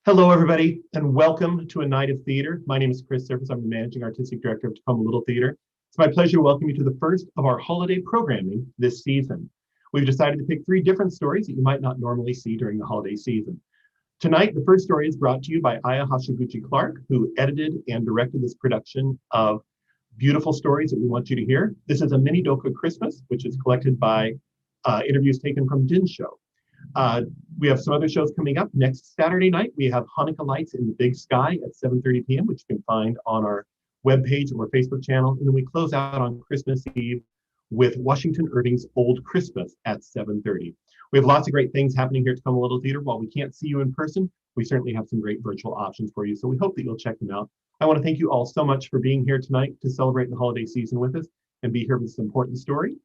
Hello, everybody, and welcome to A Night of Theater. My name is Chris Surface. I'm the Managing Artistic Director of Tacoma Little Theatre. It's my pleasure to welcome you to the first of our holiday programming this season. We've decided to pick 3 different stories that you might not normally see during the holiday season. Tonight, the first story is brought to you by Aya Hashiguchi Clark, who edited and directed this production of beautiful stories that we want you to hear. This is A Minidoka Christmas, which is collected by interviews taken from Densho. We have some other shows coming up. Next Saturday night, we have Hanukkah Lights in the Big Sky at 7:30 p.m., which you can find on our webpage or Facebook channel. And then we close out on Christmas Eve with Washington Irving's Old Christmas at 7:30. We have lots of great things happening here at Tacoma Little Theatre. While we can't see you in person, we certainly have some great virtual options for you. So we hope that you'll check them out. I want to thank you all so much for being here tonight to celebrate the holiday season with us and be here with this important story.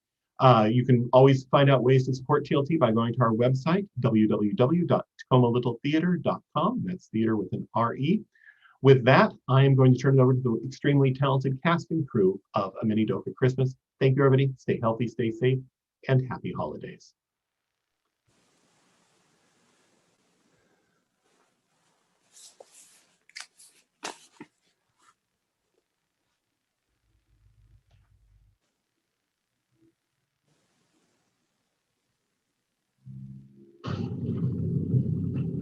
You can always find out ways to support TLT by going to our website, www.tacomalittletheatre.com. That's theater with an R-E. With that, I am going to turn it over to the extremely talented cast and crew of A Minidoka Christmas. Thank you, everybody. Stay healthy, stay safe, and happy holidays.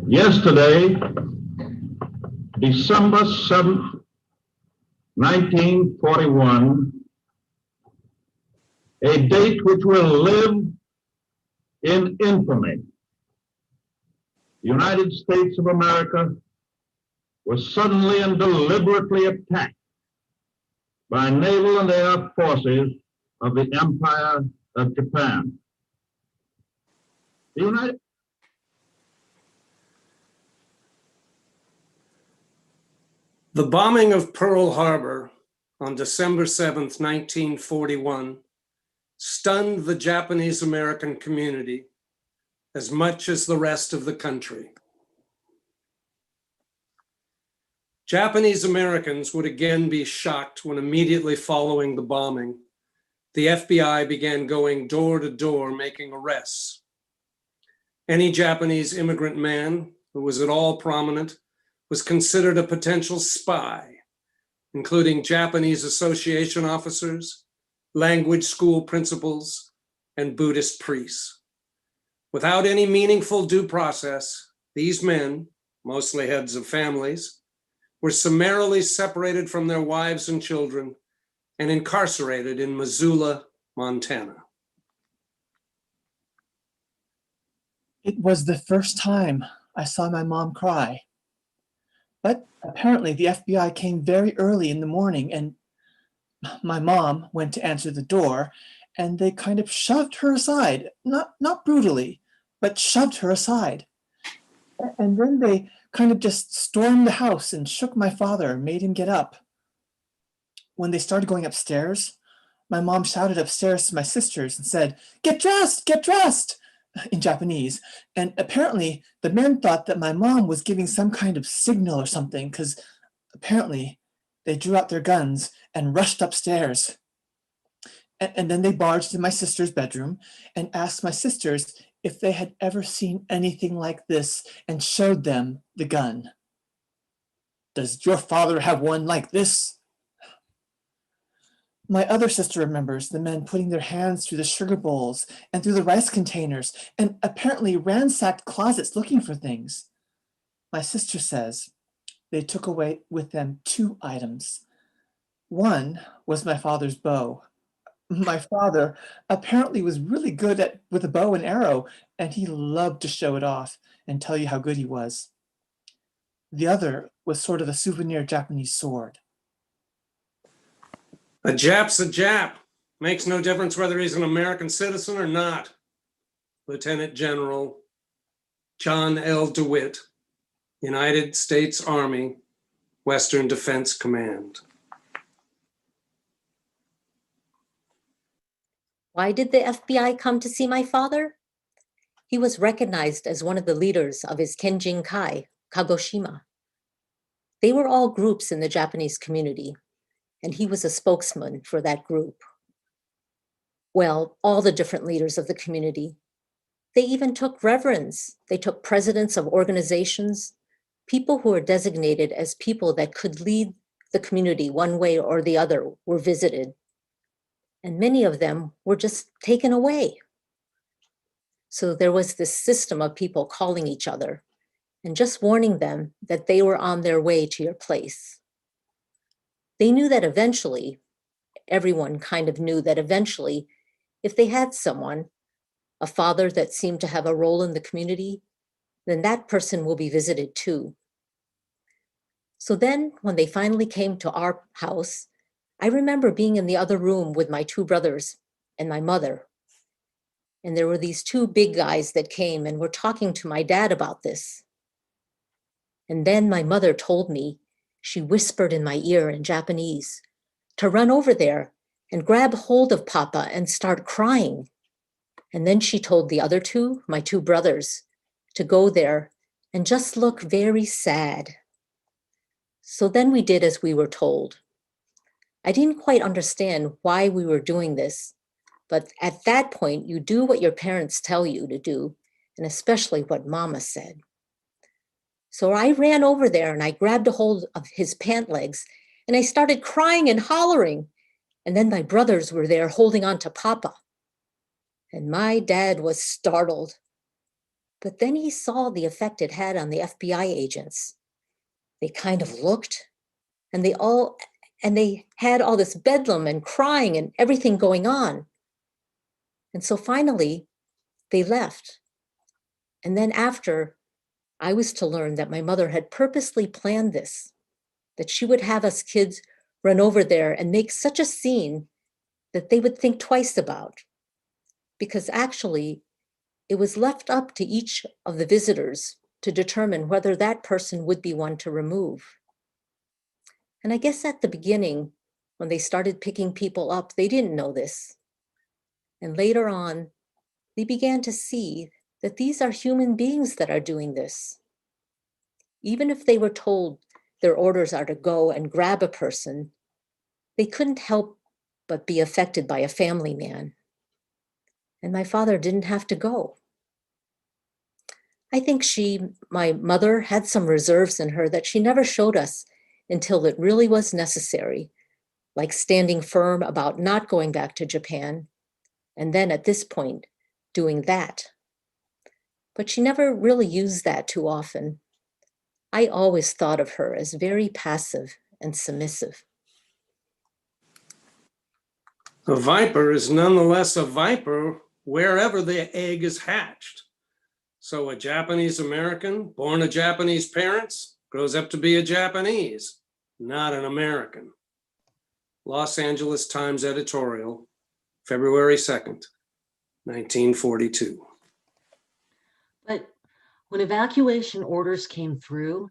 Yesterday, December 7th, 1941, a date which will live in infamy. The United States of America was suddenly and deliberately attacked by naval and air forces of the Empire of Japan. The bombing of Pearl Harbor on December 7th, 1941, stunned the Japanese American community as much as the rest of the country. Japanese Americans would again be shocked when immediately following the bombing, the FBI began going door to door making arrests. Any Japanese immigrant man who was at all prominent was considered a potential spy, including Japanese association officers, language school principals, and Buddhist priests. Without any meaningful due process, these men, mostly heads of families, were summarily separated from their wives and children and incarcerated in Missoula, Montana. It was the first time I saw my mom cry. But apparently the FBI came very early in the morning and my mom went to answer the door and they kind of shoved her aside, not brutally, but shoved her aside. And then they kind of just stormed the house and shook my father and made him get up. When they started going upstairs, my mom shouted upstairs to my sisters and said, "Get dressed, get dressed," in Japanese. And apparently the men thought that my mom was giving some kind of signal or something, because apparently they drew out their guns and rushed upstairs. And then they barged in my sister's bedroom and asked my sisters if they had ever seen anything like this and showed them the gun. "Does your father have one like this?" My other sister remembers the men putting their hands through the sugar bowls and through the rice containers and apparently ransacked closets looking for things. My sister says they took away with them 2 items. One was my father's bow. My father apparently was really good with a bow and arrow, and he loved to show it off and tell you how good he was. The other was sort of a souvenir Japanese sword. A Jap's a Jap. Makes no difference whether he's an American citizen or not. Lieutenant General John L. DeWitt, United States Army, Western Defense Command. Why did the FBI come to see my father? He was recognized as one of the leaders of his Kenjin-kai, Kagoshima. They were all groups in the Japanese community, and he was a spokesman for that group. Well, all the different leaders of the community. They even took reverends. They took presidents of organizations. people who are designated as people that could lead the community one way or the other were visited, and many of them were just taken away. So there was this system of people calling each other and just warning them that they were on their way to your place. They knew that eventually, everyone kind of knew that eventually, if they had someone, a father that seemed to have a role in the community, then that person will be visited too. So then when they finally came to our house, I remember being in the other room with my two brothers and my mother. And there were these two big guys that came and were talking to my dad about this. And then my mother told me, she whispered in my ear in Japanese, to run over there and grab hold of Papa and start crying. And then she told the other two, my two brothers, to go there and just look very sad. So then we did as we were told. I didn't quite understand why we were doing this, but at that point, you do what your parents tell you to do, and especially what Mama said. So I ran over there and I grabbed a hold of his pant legs and I started crying and hollering. And then my brothers were there holding on to Papa. And my dad was startled. But then he saw the effect it had on the FBI agents. They kind of looked and they had all this bedlam and crying and everything going on. And so finally they left. And then after, I was to learn that my mother had purposely planned this, that she would have us kids run over there and make such a scene that they would think twice about. Because actually, it was left up to each of the visitors to determine whether that person would be one to remove. And I guess at the beginning, when they started picking people up, they didn't know this. And later on, they began to see that these are human beings that are doing this. Even if they were told their orders are to go and grab a person, they couldn't help but be affected by a family man. And my father didn't have to go. I think my mother, had some reserves in her that she never showed us until it really was necessary, like standing firm about not going back to Japan, and then at this point, doing that. But she never really used that too often. I always thought of her as very passive and submissive. A viper is nonetheless a viper wherever the egg is hatched. So a Japanese American born of Japanese parents grows up to be a Japanese, not an American. Los Angeles Times editorial, February 2nd, 1942. But when evacuation orders came through,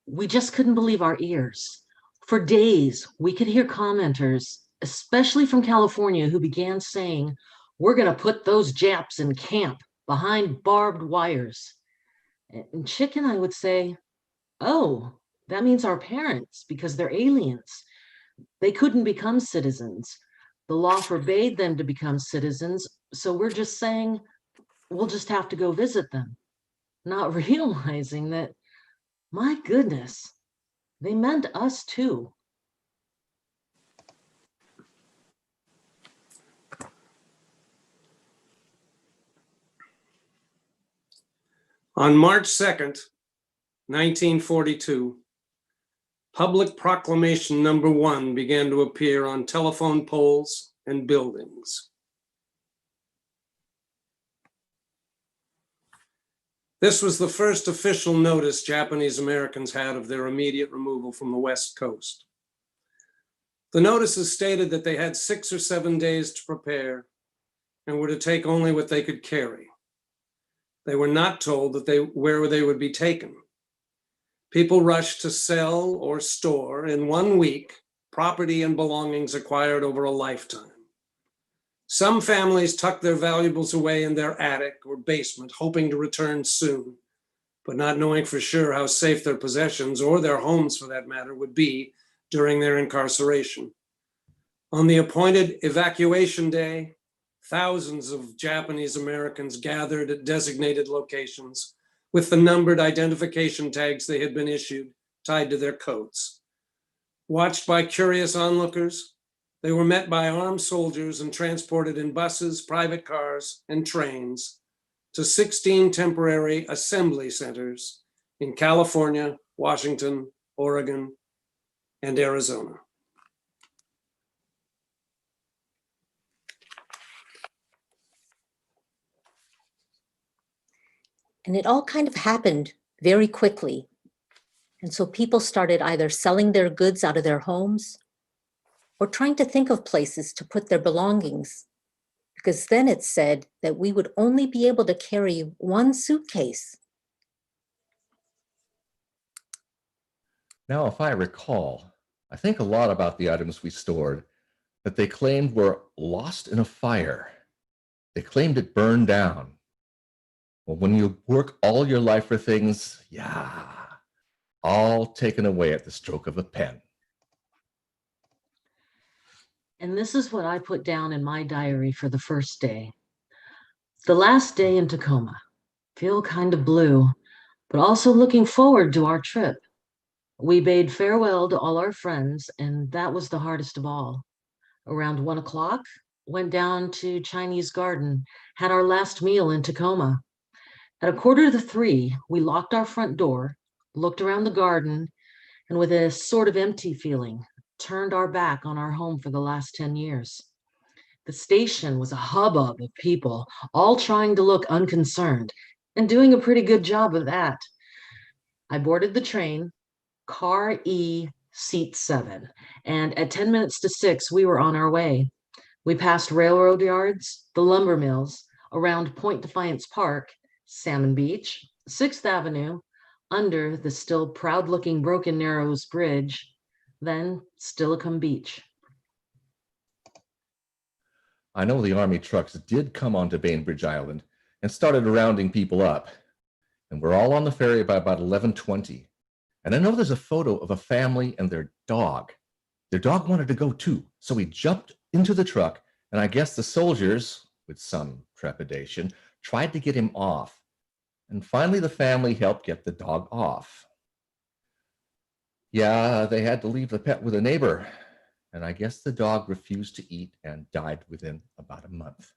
we just couldn't believe our ears. For days, we could hear commenters, especially from California, who began saying, "We're going to put those Japs in camp behind barbed wires." And Chick and I would say, "Oh, that means our parents, because they're aliens. They couldn't become citizens. The law forbade them to become citizens, so we're just saying, we'll just have to go visit them," not realizing that, my goodness, they meant us too. On March 2nd, 1942, Public Proclamation Number 1 began to appear on telephone poles and buildings. This was the first official notice Japanese Americans had of their immediate removal from the West Coast. The notices stated that they had 6 or 7 days to prepare and were to take only what they could carry. They were not told where they would be taken. People rushed to sell or store in 1 week property and belongings acquired over a lifetime. Some families tucked their valuables away in their attic or basement, hoping to return soon, but not knowing for sure how safe their possessions, or their homes for that matter, would be during their incarceration. On the appointed evacuation day, thousands of Japanese Americans gathered at designated locations with the numbered identification tags they had been issued tied to their coats. Watched by curious onlookers, they were met by armed soldiers and transported in buses, private cars, and trains to 16 temporary assembly centers in California, Washington, Oregon, and Arizona. And it all kind of happened very quickly. And so people started either selling their goods out of their homes or trying to think of places to put their belongings, because then it said that we would only be able to carry one suitcase. Now, if I recall, I think a lot about the items we stored that they claimed were lost in a fire. They claimed it burned down. Well, when you work all your life for things, yeah, all taken away at the stroke of a pen. And this is what I put down in my diary for the first day. The last day in Tacoma. Feel kind of blue, but also looking forward to our trip. We bade farewell to all our friends, and that was the hardest of all. Around 1 o'clock, went down to Chinese Garden, had our last meal in Tacoma. At 2:45, we locked our front door, looked around the garden, and with a sort of empty feeling, turned our back on our home for the last 10 years. The station was a hubbub of people, all trying to look unconcerned, and doing a pretty good job of that. I boarded the train, car E, seat 7, and at 10 minutes to 6, we were on our way. We passed railroad yards, the lumber mills, around Point Defiance Park, Salmon Beach, 6th Avenue, under the still proud-looking Broken Narrows Bridge, then Steilacoom Beach. I know the Army trucks did come onto Bainbridge Island and started rounding people up. And we're all on the ferry by about 11:20. And I know there's a photo of a family and their dog. Their dog wanted to go too, so he jumped into the truck, and I guess the soldiers, with some trepidation, tried to get him off. And finally, the family helped get the dog off. Yeah, they had to leave the pet with a neighbor, and I guess the dog refused to eat and died within about a month.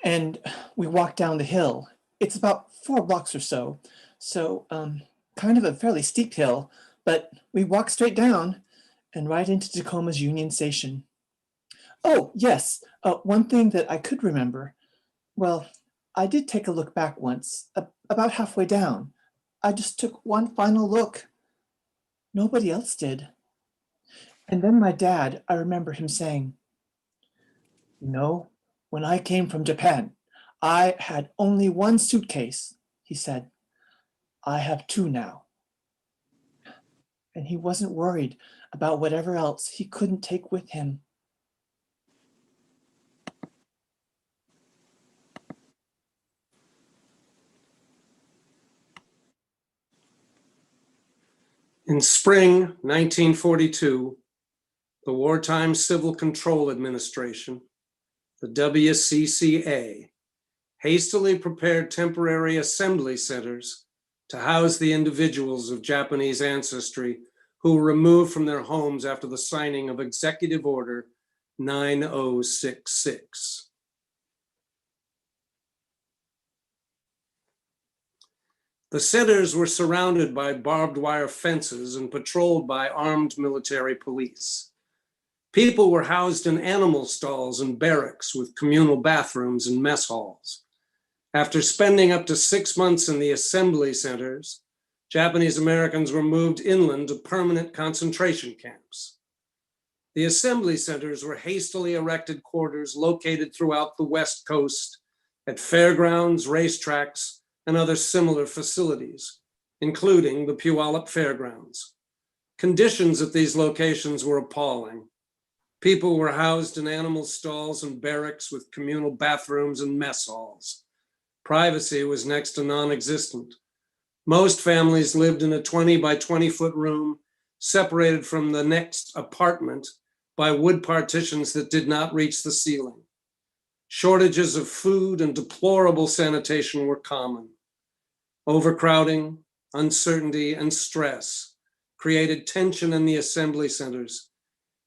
And we walked down the hill. It's about 4 blocks or so. So kind of a fairly steep hill, but we walked straight down and right into Tacoma's Union Station. Oh, yes, one thing that I could remember. Well, I did take a look back once, about halfway down. I just took one final look. Nobody else did. And then my dad, I remember him saying, "You know, when I came from Japan, I had only one suitcase," he said. "I have 2 now." And he wasn't worried about whatever else he couldn't take with him. In spring 1942, the Wartime Civil Control Administration, the WCCA, hastily prepared temporary assembly centers to house the individuals of Japanese ancestry who were removed from their homes after the signing of Executive Order 9066. The centers were surrounded by barbed wire fences and patrolled by armed military police. People were housed in animal stalls and barracks with communal bathrooms and mess halls. After spending up to 6 months in the assembly centers, Japanese Americans were moved inland to permanent concentration camps. The assembly centers were hastily erected quarters located throughout the West Coast at fairgrounds, racetracks, and other similar facilities, including the Puyallup Fairgrounds. Conditions at these locations were appalling. People were housed in animal stalls and barracks with communal bathrooms and mess halls. Privacy was next to non-existent. Most families lived in a 20 by 20 foot room separated from the next apartment by wood partitions that did not reach the ceiling. Shortages of food and deplorable sanitation were common. Overcrowding, uncertainty, and stress created tension in the assembly centers,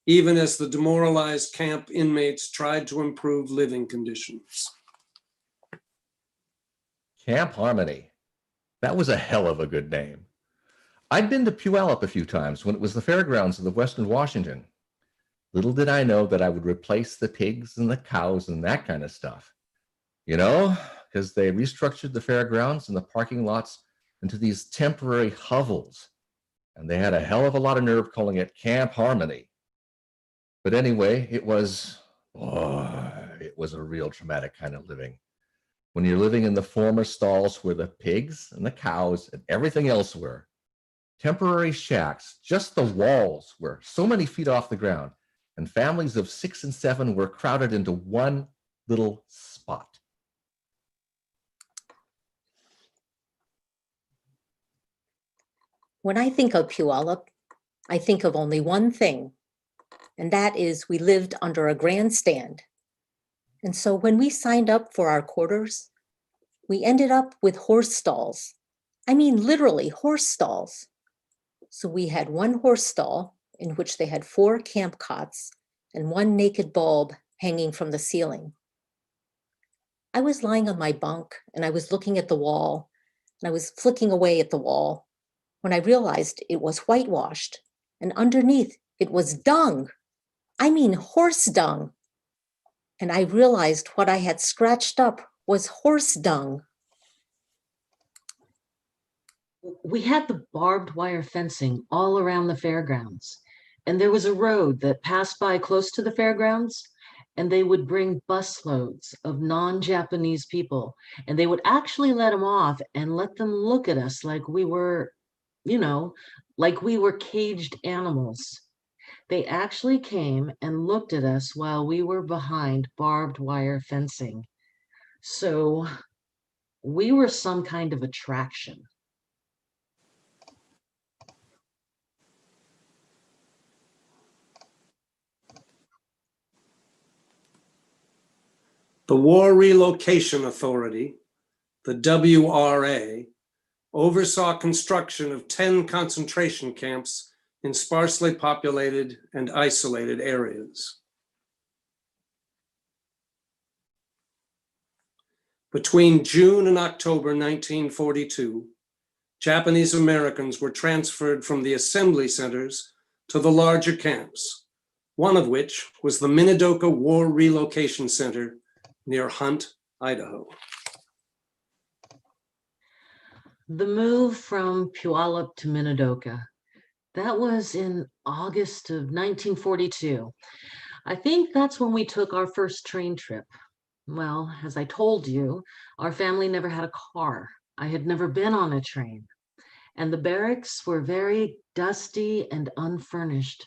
even as the demoralized camp inmates tried to improve living conditions. Camp Harmony. That was a hell of a good name. I'd been to Puyallup a few times when it was the fairgrounds of Western Washington. Little did I know that I would replace the pigs and the cows and that kind of stuff. You know, because they restructured the fairgrounds and the parking lots into these temporary hovels. And they had a hell of a lot of nerve calling it Camp Harmony. But anyway, it was a real traumatic kind of living. When you're living in the former stalls where the pigs and the cows and everything else were. Temporary shacks, just the walls were so many feet off the ground, and families of 6 and 7 were crowded into one little spot. When I think of Puyallup, I think of only one thing, and that is we lived under a grandstand. And so when we signed up for our quarters, we ended up with horse stalls. I mean, literally horse stalls. So we had one horse stall in which they had 4 camp cots and 1 naked bulb hanging from the ceiling. I was lying on my bunk and I was looking at the wall and I was flicking away at the wall when I realized it was whitewashed and underneath it was dung. I mean, horse dung. And I realized what I had scratched up was horse dung. We had the barbed wire fencing all around the fairgrounds, and there was a road that passed by close to the fairgrounds, and they would bring busloads of non-Japanese people, and they would actually let them off and let them look at us like we were, like we were caged animals. They actually came and looked at us while we were behind barbed wire fencing. So we were some kind of attraction. The War Relocation Authority, the WRA, oversaw construction of 10 concentration camps in sparsely populated and isolated areas. Between June and October 1942, Japanese Americans were transferred from the assembly centers to the larger camps, one of which was the Minidoka War Relocation Center near Hunt, Idaho. The move from Puyallup to Minidoka, that was in August of 1942. I think that's when we took our first train trip. Well, as I told you, our family never had a car. I had never been on a train. And the barracks were very dusty and unfurnished.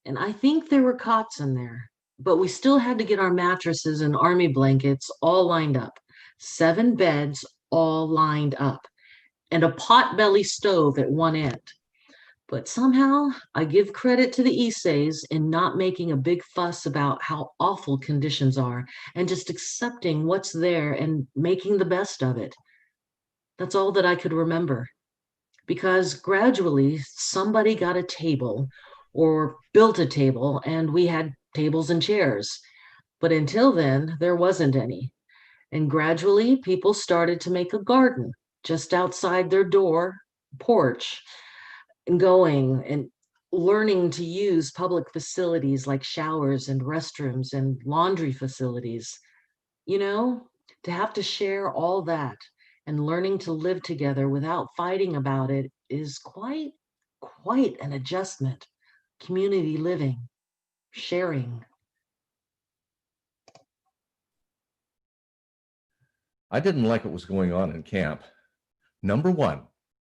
And I think there were cots in there, but we still had to get our mattresses and army blankets all lined up. 7 beds all lined up, and a potbelly stove at one end. But somehow I give credit to the Hsie's in not making a big fuss about how awful conditions are and just accepting what's there and making the best of it. That's all that I could remember. Because gradually somebody got a table or built a table and we had tables and chairs. But until then, there wasn't any. And gradually people started to make a garden just outside their door, porch, and going and learning to use public facilities like showers and restrooms and laundry facilities. To have to share all that and learning to live together without fighting about it is quite an adjustment. Community living, sharing. I didn't like what was going on in camp. Number 1,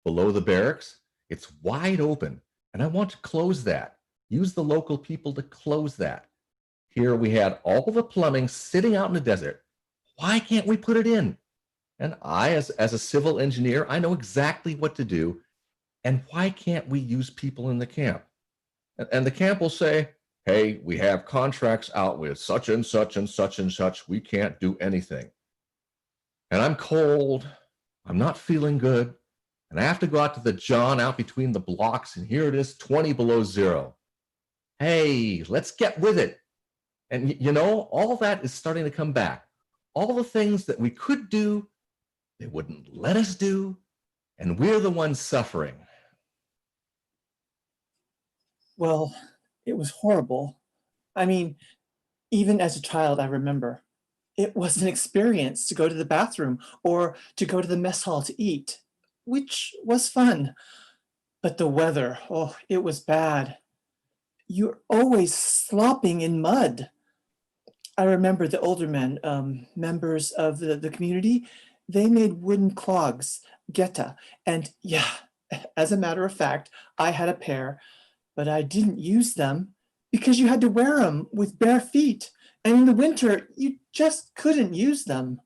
below the barracks, it's wide open, and I want to close that. Use the local people to close that. Here we had all the plumbing sitting out in the desert. Why can't we put it in? And I, as a civil engineer, I know exactly what to do. And why can't we use people in the camp? And the camp will say, Hey, we have contracts out with such and such and such and such. We can't do anything. And I'm cold. I'm not feeling good. And I have to go out to the John out between the blocks. And here it is, 20 below zero. Hey, let's get with it. And you know, all that is starting to come back. All the things that we could do, they wouldn't let us do. And we're the ones suffering. Well, it was horrible. I mean, even as a child, I remember it was an experience to go to the bathroom or to go to the mess hall to eat, which was fun. But the weather, oh, it was bad. You're always slopping in mud. I remember the older men, members of the community, they made wooden clogs, geta, and yeah, as a matter of fact, I had a pair, but I didn't use them because you had to wear them with bare feet, and in the winter, you just couldn't use them.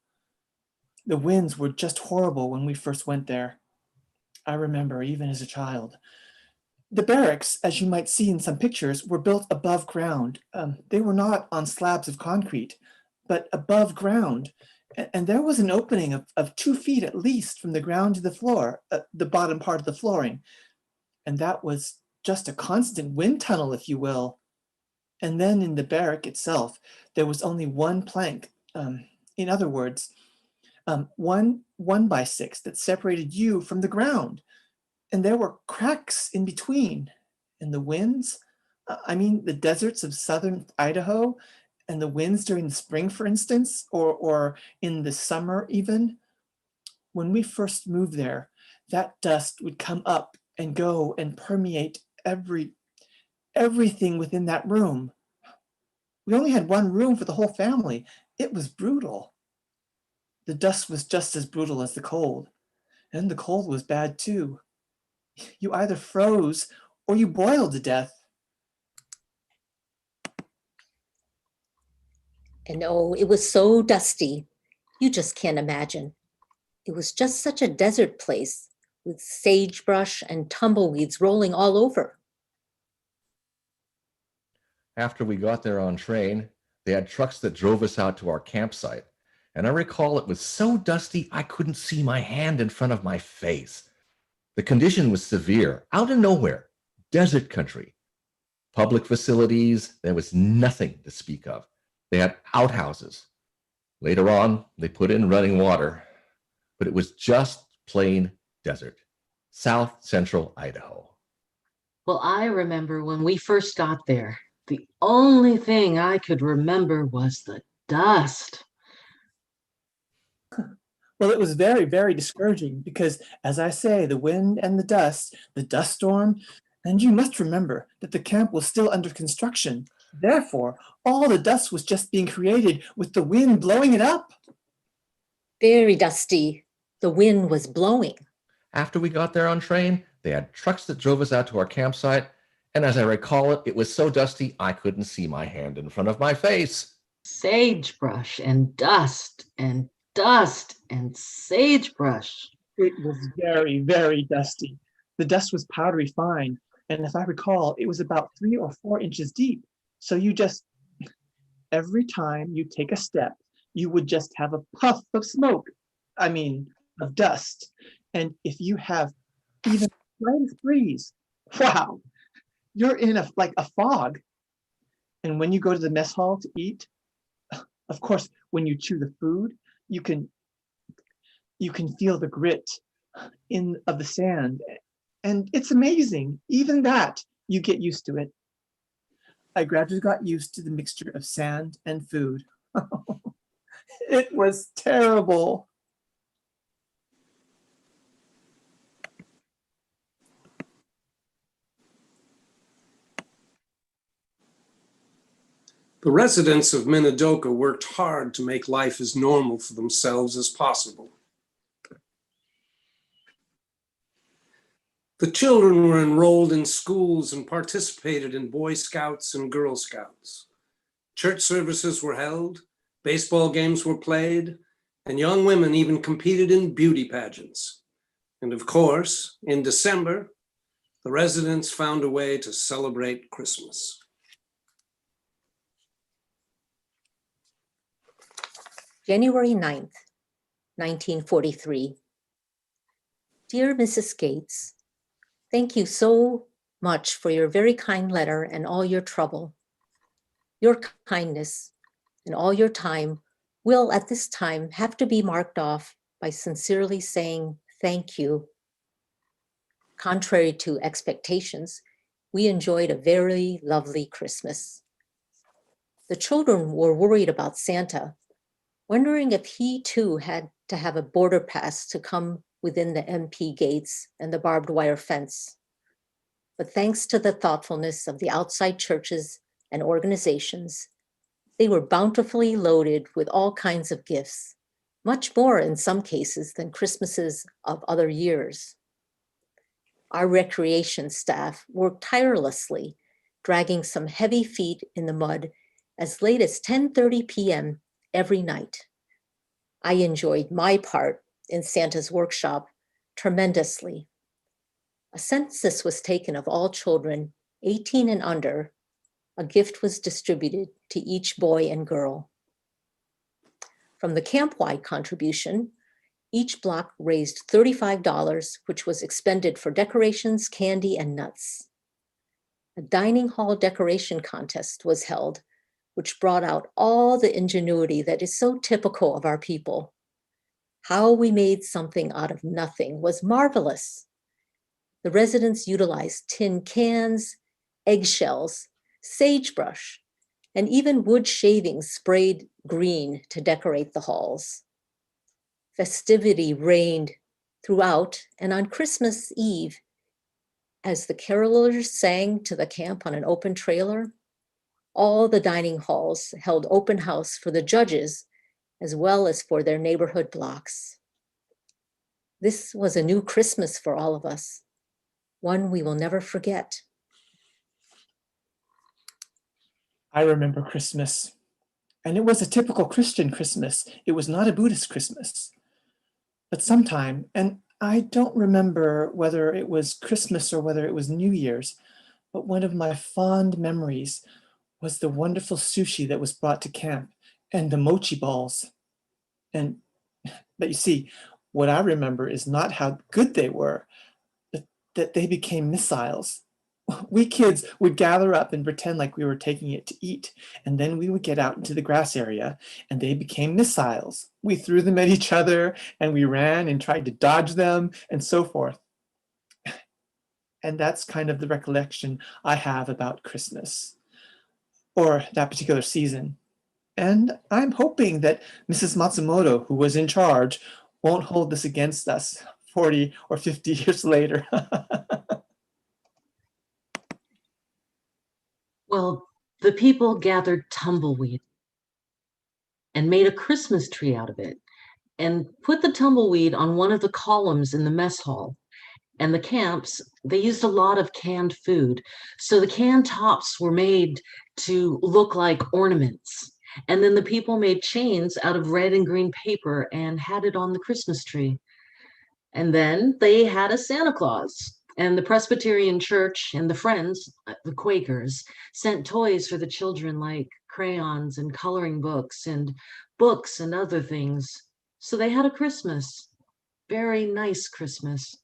The winds were just horrible when we first went there. I remember even as a child. The barracks, as you might see in some pictures, were built above ground. They were not on slabs of concrete, but above ground. And there was an opening of 2 feet at least from the ground to the floor, the bottom part of the flooring. And that was just a constant wind tunnel, if you will. And then in the barrack itself, there was only one plank. In other words, one 1x6 that separated you from the ground. And there were cracks in between. And the winds, I mean, the deserts of southern Idaho and the winds during the spring, for instance, or in the summer even. When we first moved there, that dust would come up and go and permeate everything within that room. We only had one room for the whole family. It was brutal. The dust was just as brutal as the cold. And the cold was bad too. You either froze or you boiled to death. And oh, it was so dusty. You just can't imagine. It was just such a desert place with sagebrush and tumbleweeds rolling all over. After we got there on train, they had trucks that drove us out to our campsite. And I recall it was so dusty I couldn't see my hand in front of my face. The condition was severe, out of nowhere, desert country. Public facilities, there was nothing to speak of. They had outhouses. Later on, they put in running water, but it was just plain desert, south central Idaho. Well, I remember when we first got there, the only thing I could remember was the dust. Well, it was very, very discouraging because, as I say, the wind and the dust storm, and you must remember that the camp was still under construction. Therefore, all the dust was just being created with the wind blowing it up. Very dusty. The wind was blowing. After we got there on train, they had trucks that drove us out to our campsite. And as I recall it, it was so dusty, I couldn't see my hand in front of my face. Sagebrush and dust and dust and sagebrush. It was very, very dusty. The dust was powdery fine. And if I recall, it was about 3 or 4 inches deep. So you just, every time you take a step, you would just have a puff of smoke. I mean, of dust. And if you have even the slightest breeze, wow, you're in like a fog. And when you go to the mess hall to eat, of course, when you chew the food, you can feel the grit of the sand. And it's amazing. Even that, you get used to it. I gradually got used to the mixture of sand and food. It was terrible. The residents of Minidoka worked hard to make life as normal for themselves as possible. The children were enrolled in schools and participated in Boy Scouts and Girl Scouts. Church services were held, baseball games were played, and young women even competed in beauty pageants. And of course, in December, the residents found a way to celebrate Christmas. January 9th, 1943. Dear Mrs. Gates, thank you so much for your very kind letter and all your trouble. Your kindness and all your time will at this time have to be marked off by sincerely saying thank you. Contrary to expectations, we enjoyed a very lovely Christmas. The children were worried about Santa, wondering if he too had to have a border pass to come within the MP gates and the barbed wire fence. But thanks to the thoughtfulness of the outside churches and organizations, they were bountifully loaded with all kinds of gifts, much more in some cases than Christmases of other years. Our recreation staff worked tirelessly, dragging some heavy feet in the mud as late as 10:30 p.m. every night. I enjoyed my part in Santa's workshop tremendously. A census was taken of all children 18 and under. A gift was distributed to each boy and girl. From the camp-wide contribution, each block raised $35, which was expended for decorations, candy, and nuts. A dining hall decoration contest was held, which brought out all the ingenuity that is so typical of our people. How we made something out of nothing was marvelous. The residents utilized tin cans, eggshells, sagebrush, and even wood shavings sprayed green to decorate the halls. Festivity reigned throughout, and on Christmas Eve, as the carolers sang to the camp on an open trailer, all the dining halls held open house for the judges as well as for their neighborhood blocks. This was a new Christmas for all of us, one we will never forget. I remember Christmas, and it was a typical Christian Christmas. It was not a Buddhist Christmas. But sometime, and I don't remember whether it was Christmas or whether it was New Year's, but one of my fond memories was the wonderful sushi that was brought to camp and the mochi balls. But you see, what I remember is not how good they were, but that they became missiles. We kids would gather up and pretend like we were taking it to eat, and then we would get out into the grass area and they became missiles. We threw them at each other and we ran and tried to dodge them and so forth. And that's kind of the recollection I have about Christmas, or that particular season. And I'm hoping that Mrs. Matsumoto, who was in charge, won't hold this against us 40 or 50 years later. Well, the people gathered tumbleweed and made a Christmas tree out of it and put the tumbleweed on one of the columns in the mess hall. And the camps, they used a lot of canned food. So the can tops were made to look like ornaments. And then the people made chains out of red and green paper and had it on the Christmas tree. And then they had a Santa Claus. And the Presbyterian Church and the Friends, the Quakers, sent toys for the children like crayons and coloring books and other things. So they had a Christmas, very nice Christmas.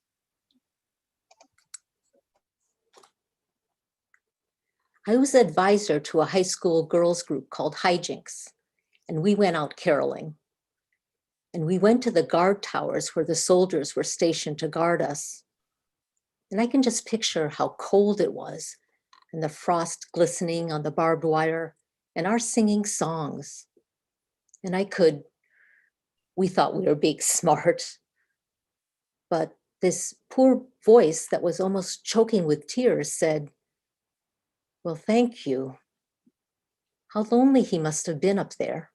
I was advisor to a high school girls group called Hijinks, and we went out caroling. And we went to the guard towers where the soldiers were stationed to guard us. And I can just picture how cold it was, and the frost glistening on the barbed wire, and our singing songs. And we thought we were being smart, but this poor voice that was almost choking with tears said, "Well, thank you. How lonely he must have been up there."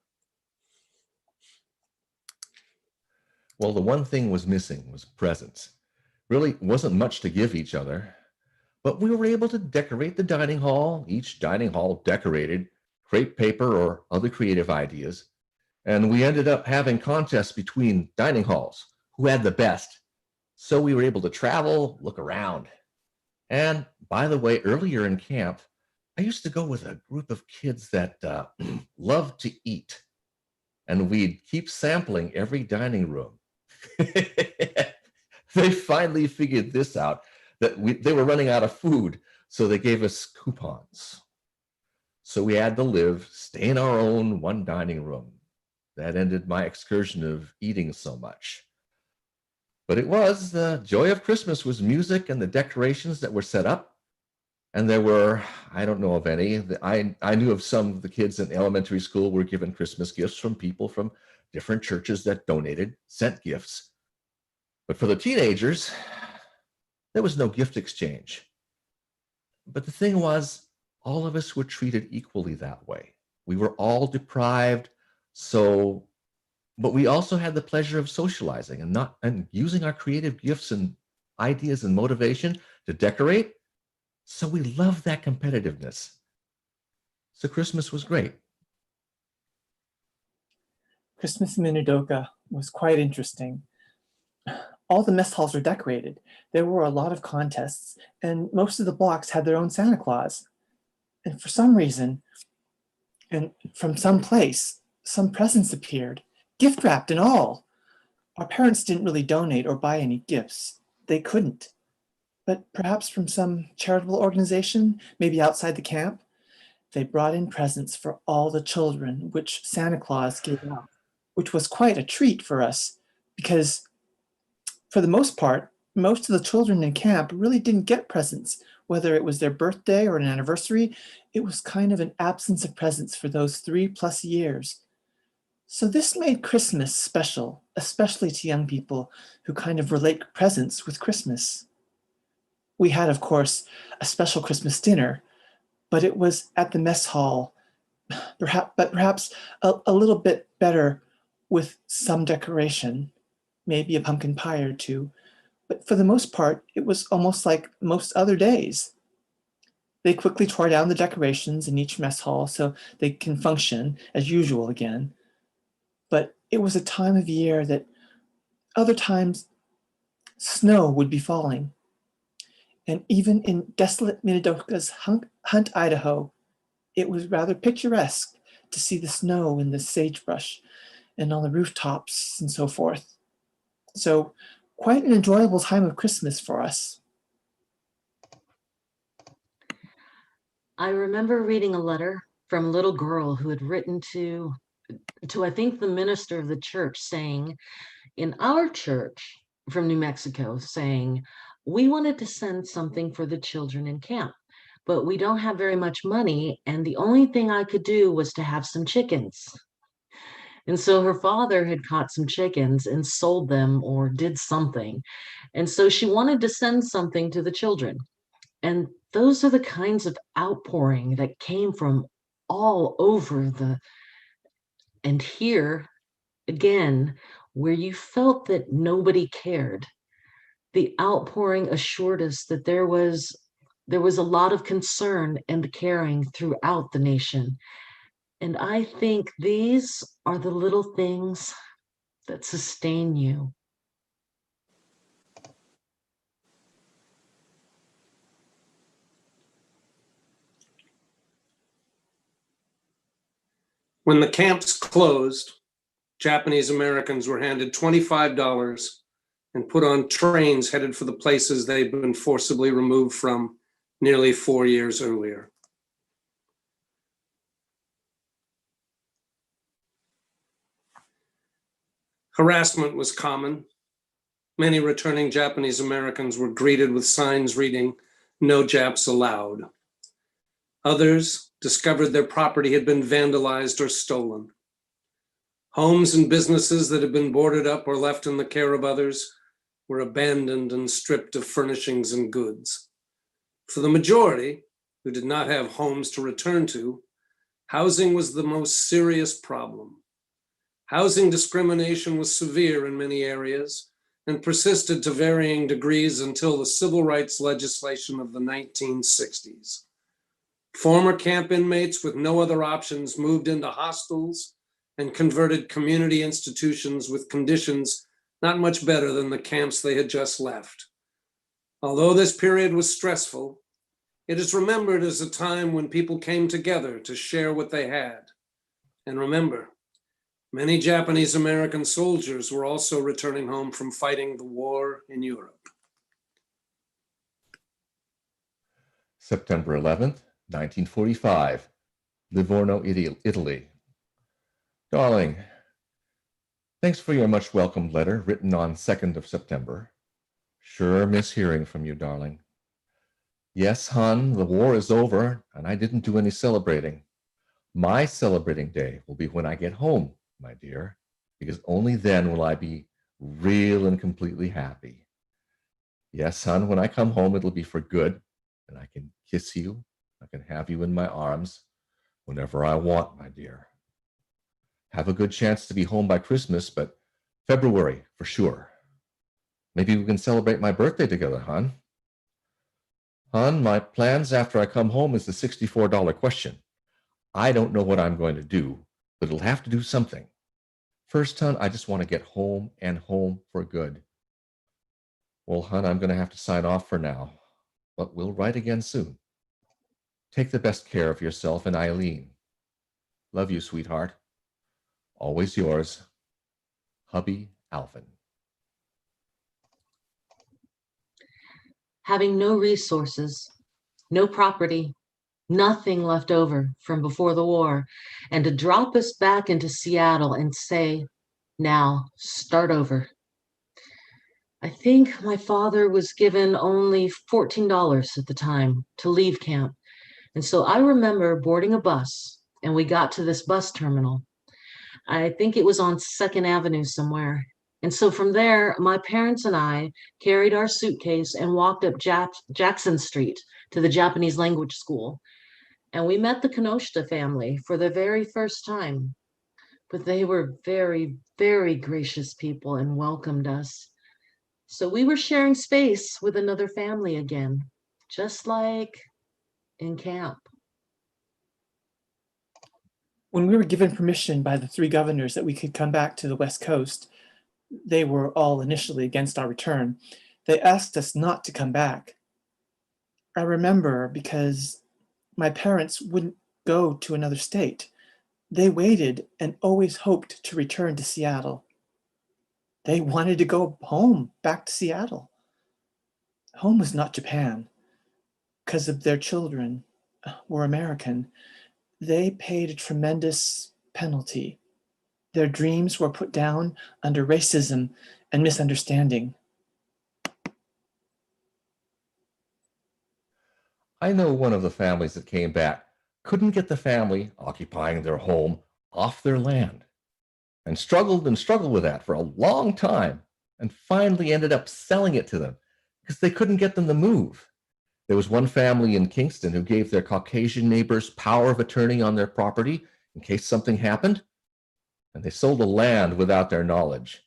Well, the one thing was missing was presents. Really wasn't much to give each other, but we were able to decorate the dining hall, each dining hall decorated, crepe paper or other creative ideas. And we ended up having contests between dining halls, who had the best. So we were able to travel, look around. And by the way, earlier in camp, I used to go with a group of kids that loved to eat. and we'd keep sampling every dining room. They finally figured this out, that they were running out of food, so they gave us coupons. So we had to live, stay in our own one dining room. That ended my excursion of eating so much. But it was the joy of Christmas was music and the decorations that were set up. And there were, I don't know of any, I knew of some of the kids in elementary school were given Christmas gifts from people from different churches that donated, sent gifts. But for the teenagers, there was no gift exchange. But the thing was, all of us were treated equally that way. We were all deprived, but we also had the pleasure of socializing and using our creative gifts and ideas and motivation to decorate. So we loved that competitiveness. So Christmas was great. Christmas in Minidoka was quite interesting. All the mess halls were decorated. There were a lot of contests, and most of the blocks had their own Santa Claus. And for some reason, and from some place, some presents appeared, gift wrapped and all. Our parents didn't really donate or buy any gifts. They couldn't. But perhaps from some charitable organization, maybe outside the camp, they brought in presents for all the children, which Santa Claus gave out, which was quite a treat for us because for the most part, most of the children in camp really didn't get presents, whether it was their birthday or an anniversary. It was kind of an absence of presents for those 3+ years. So this made Christmas special, especially to young people who kind of relate presents with Christmas. We had, of course, a special Christmas dinner, but it was at the mess hall, perhaps a little bit better with some decoration, maybe a pumpkin pie or two. But for the most part, it was almost like most other days. They quickly tore down the decorations in each mess hall so they can function as usual again. But it was a time of year that other times snow would be falling. And even in desolate Minidoka's Hunt, Idaho, it was rather picturesque to see the snow and the sagebrush and on the rooftops and so forth. So quite an enjoyable time of Christmas for us. I remember reading a letter from a little girl who had written to I think the minister of the church saying, in our church from New Mexico, saying, we wanted to send something for the children in camp, but we don't have very much money. And the only thing I could do was to have some chickens. And so her father had caught some chickens and sold them or did something. And so she wanted to send something to the children. And those are the kinds of outpouring that came from all over and here again, where you felt that nobody cared. The outpouring assured us that there was a lot of concern and caring throughout the nation. And I think these are the little things that sustain you. When the camps closed, Japanese Americans were handed $25 and put on trains headed for the places they'd been forcibly removed from nearly 4 years earlier. Harassment was common. Many returning Japanese Americans were greeted with signs reading, "No Japs allowed." Others discovered their property had been vandalized or stolen. Homes and businesses that had been boarded up or left in the care of others were abandoned and stripped of furnishings and goods. For the majority, who did not have homes to return to, housing was the most serious problem. Housing discrimination was severe in many areas and persisted to varying degrees until the civil rights legislation of the 1960s. Former camp inmates with no other options moved into hostels and converted community institutions with conditions not much better than the camps they had just left. Although this period was stressful, it is remembered as a time when people came together to share what they had. And remember, Many Japanese American soldiers were also returning home from fighting the war in Europe. September 11th, 1945, Livorno, Italy. Darling, thanks for your much welcomed letter written on 2nd of September. Sure miss hearing from you, darling. Yes, hon, the war is over and I didn't do any celebrating. My celebrating day will be when I get home, my dear, because only then will I be real and completely happy. Yes, hon, when I come home, it'll be for good, and I can kiss you, I can have you in my arms whenever I want, my dear. Have a good chance to be home by Christmas, but February for sure. Maybe we can celebrate my birthday together, hon. Hon, my plans after I come home is the $64 question. I don't know what I'm going to do, but it'll have to do something. First, hon, I just want to get home and home for good. Well, hon, I'm going to have to sign off for now, but we'll write again soon. Take the best care of yourself and Eileen. Love you, sweetheart. Always yours, hubby Alvin. Having no resources, no property, nothing left over from before the war, and to drop us back into Seattle and say, now start over. I think my father was given only $14 at the time to leave camp. And so I remember boarding a bus and we got to this bus terminal. I think it was on 2nd Avenue somewhere. And so from there, my parents and I carried our suitcase and walked up Jackson Street to the Japanese language school. And we met the Kinoshita family for the very first time. But they were very, very gracious people and welcomed us. So we were sharing space with another family again, just like in camp. When we were given permission by the 3 governors that we could come back to the West Coast, they were all initially against our return. They asked us not to come back. I remember because my parents wouldn't go to another state. They waited and always hoped to return to Seattle. They wanted to go home, back to Seattle. Home was not Japan. Because of their children were American, they paid a tremendous penalty. Their dreams were put down under racism and misunderstanding. I know one of the families that came back couldn't get the family occupying their home off their land and struggled with that for a long time and finally ended up selling it to them because they couldn't get them to move. There was one family in Kingston who gave their Caucasian neighbors power of attorney on their property in case something happened, and they sold the land without their knowledge,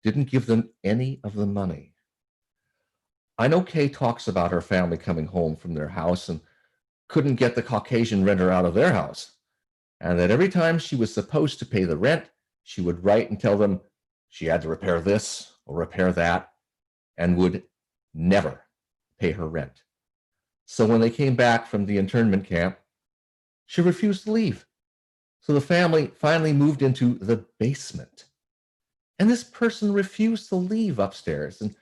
didn't give them any of the money. I know Kay talks about her family coming home from their house and couldn't get the Caucasian renter out of their house, and that every time she was supposed to pay the rent, she would write and tell them she had to repair this or repair that, and would never pay her rent. So when they came back from the internment camp, she refused to leave. So the family finally moved into the basement. And this person refused to leave upstairs. And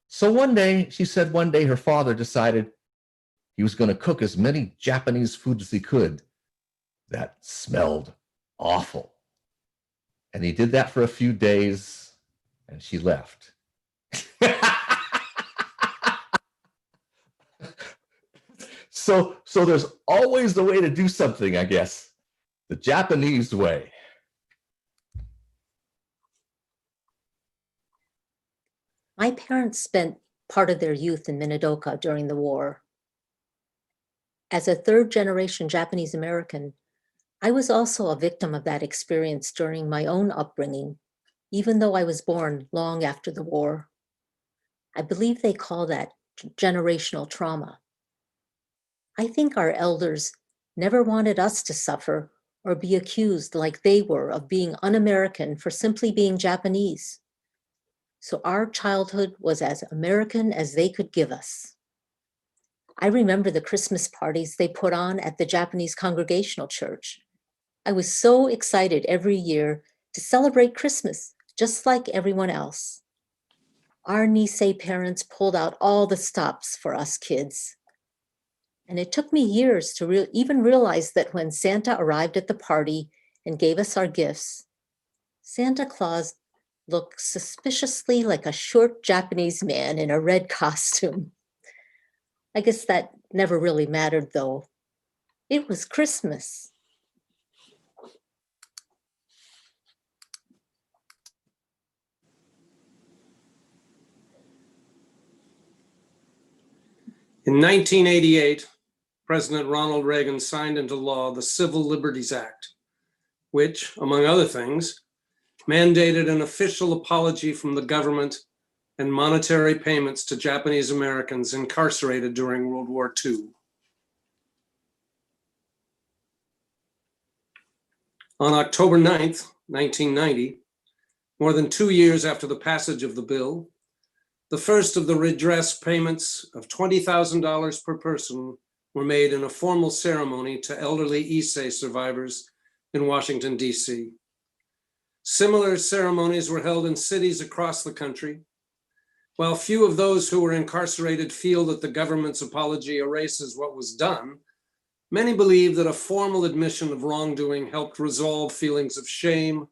so one day, she said one day her father decided he was going to cook as many Japanese food as he could that smelled awful. And he did that for a few days, and she left. So there's always the way to do something, I guess. The Japanese way. My parents spent part of their youth in Minidoka during the war. As a 3rd-generation Japanese American, I was also a victim of that experience during my own upbringing, even though I was born long after the war. I believe they call that generational trauma. I think our elders never wanted us to suffer or be accused like they were of being un-American for simply being Japanese. So our childhood was as American as they could give us. I remember the Christmas parties they put on at the Japanese Congregational Church. I was so excited every year to celebrate Christmas, just like everyone else. Our Hsieh parents pulled out all the stops for us kids. And it took me years to even realize that when Santa arrived at the party and gave us our gifts, Santa Claus looked suspiciously like a short Japanese man in a red costume. I guess that never really mattered, though. It was Christmas. In 1988, President Ronald Reagan signed into law the Civil Liberties Act, which, among other things, mandated an official apology from the government and monetary payments to Japanese Americans incarcerated during World War II. On October 9th, 1990, more than 2 years after the passage of the bill, the first of the redress payments of $20,000 per person were made in a formal ceremony to elderly Hsieh survivors in Washington, D.C. Similar ceremonies were held in cities across the country. While few of those who were incarcerated feel that the government's apology erases what was done, many believe that a formal admission of wrongdoing helped resolve feelings of shame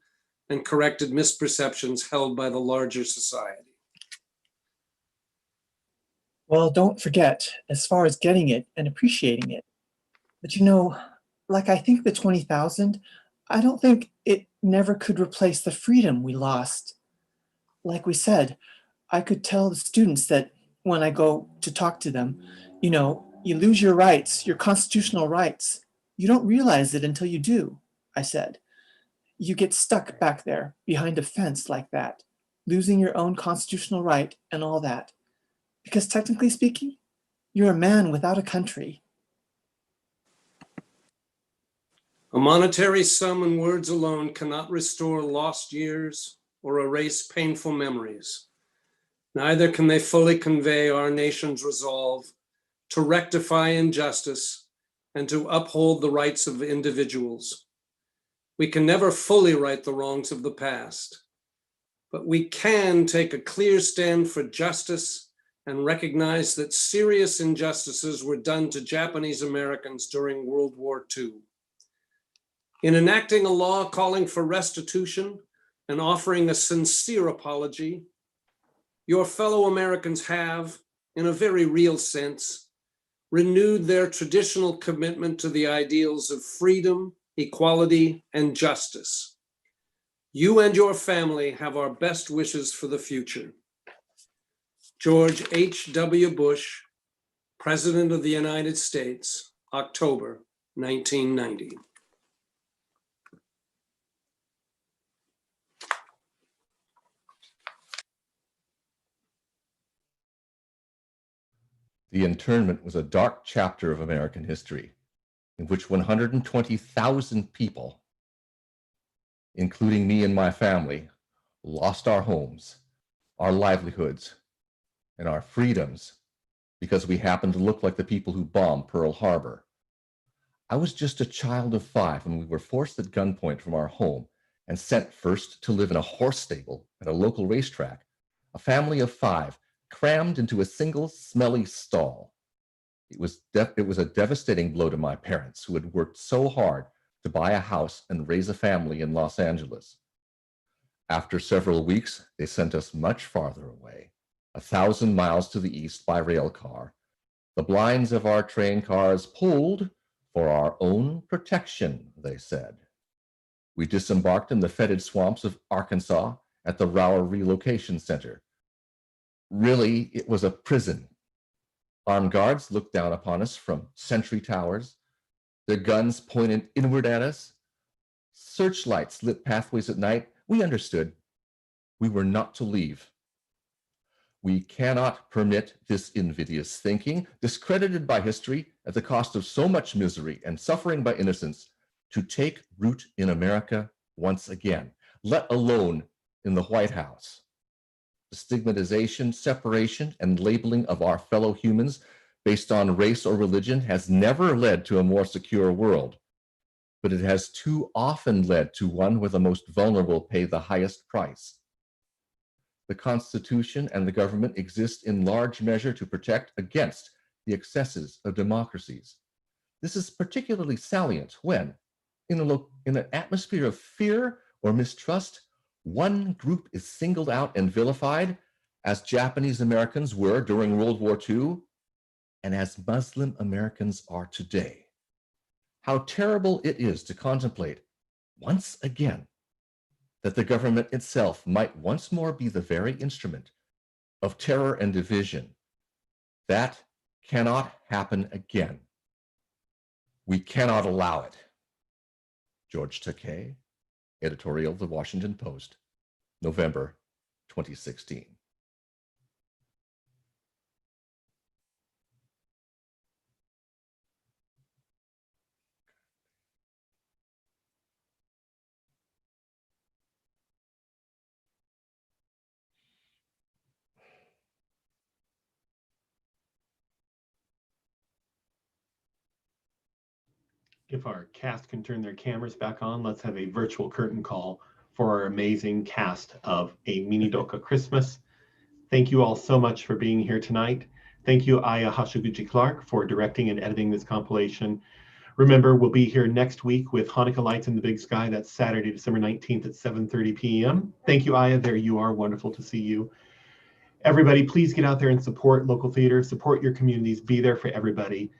and corrected misperceptions held by the larger society. Well, don't forget, as far as getting it and appreciating it. But you know, like I think the 20,000, I don't think it never could replace the freedom we lost. Like we said, I could tell the students that when I go to talk to them, you know, you lose your rights, your constitutional rights. You don't realize it until you do, I said. You get stuck back there behind a fence like that, losing your own constitutional right and all that. Because technically speaking, you're a man without a country. A monetary sum and words alone cannot restore lost years or erase painful memories. Neither can they fully convey our nation's resolve to rectify injustice and to uphold the rights of individuals. We can never fully right the wrongs of the past, but we can take a clear stand for justice and recognize that serious injustices were done to Japanese Americans during World War II. In enacting a law calling for restitution and offering a sincere apology, your fellow Americans have, in a very real sense, renewed their traditional commitment to the ideals of freedom, equality, and justice. You and your family have our best wishes for the future. George H.W. Bush, President of the United States, October 1990. The internment was a dark chapter of American history in which 120,000 people, including me and my family, lost our homes, our livelihoods, and our freedoms because we happened to look like the people who bombed Pearl Harbor. I was just a child of 5 when we were forced at gunpoint from our home and sent first to live in a horse stable at a local racetrack, a family of 5 crammed into a single smelly stall. It was a devastating blow to my parents, who had worked so hard to buy a house and raise a family in Los Angeles. After several weeks, they sent us much farther away, 1,000 miles to the east by rail car. The blinds of our train cars pulled for our own protection, they said. We disembarked in the fetid swamps of Arkansas at the Rower Relocation Center. Really, it was a prison. Armed guards looked down upon us from sentry towers, their guns pointed inward at us. Searchlights lit pathways at night. We understood. We were not to leave. We cannot permit this invidious thinking, discredited by history at the cost of so much misery and suffering by innocents, to take root in America once again, let alone in the White House. The stigmatization, separation, and labeling of our fellow humans based on race or religion has never led to a more secure world. but it has too often led to one where the most vulnerable pay the highest price. The Constitution and the government exist in large measure to protect against the excesses of democracies. This is particularly salient when, in an atmosphere of fear or mistrust, one group is singled out and vilified, as Japanese Americans were during World War II, and as Muslim Americans are today. How terrible it is to contemplate, once again, that the government itself might once more be the very instrument of terror and division. That cannot happen again. We cannot allow it. George Takei, editorial of the Washington Post, November 2016. If our cast can turn their cameras back on, let's have a virtual curtain call for our amazing cast of A Minidoka Christmas. Thank you all so much for being here tonight. Thank you, Aya Hashiguchi Clark, for directing and editing this compilation. Remember, we'll be here next week with Hanukkah Lights in the Big Sky. That's Saturday, December 19th at 7:30 p.m. Thank you, Aya. There you are. Wonderful to see you. Everybody, please get out there and support local theater, support your communities, be there for everybody.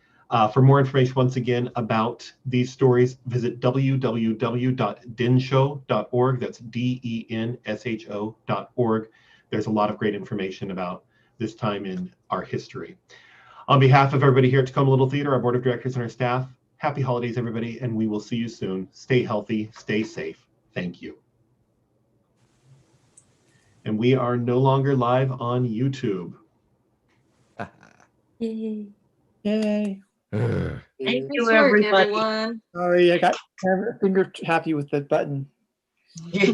For more information, once again, about these stories, visit www.densho.org. That's DENSHO.org. There's a lot of great information about this time in our history. On behalf of everybody here at Tacoma Little Theater, our board of directors and our staff, happy holidays, everybody, and we will see you soon. Stay healthy, stay safe. Thank you. And we are no longer live on YouTube. Yay. Yay. Thank Nice you, work, everybody. everyone. Sorry, I got finger happy with the button. Yeah.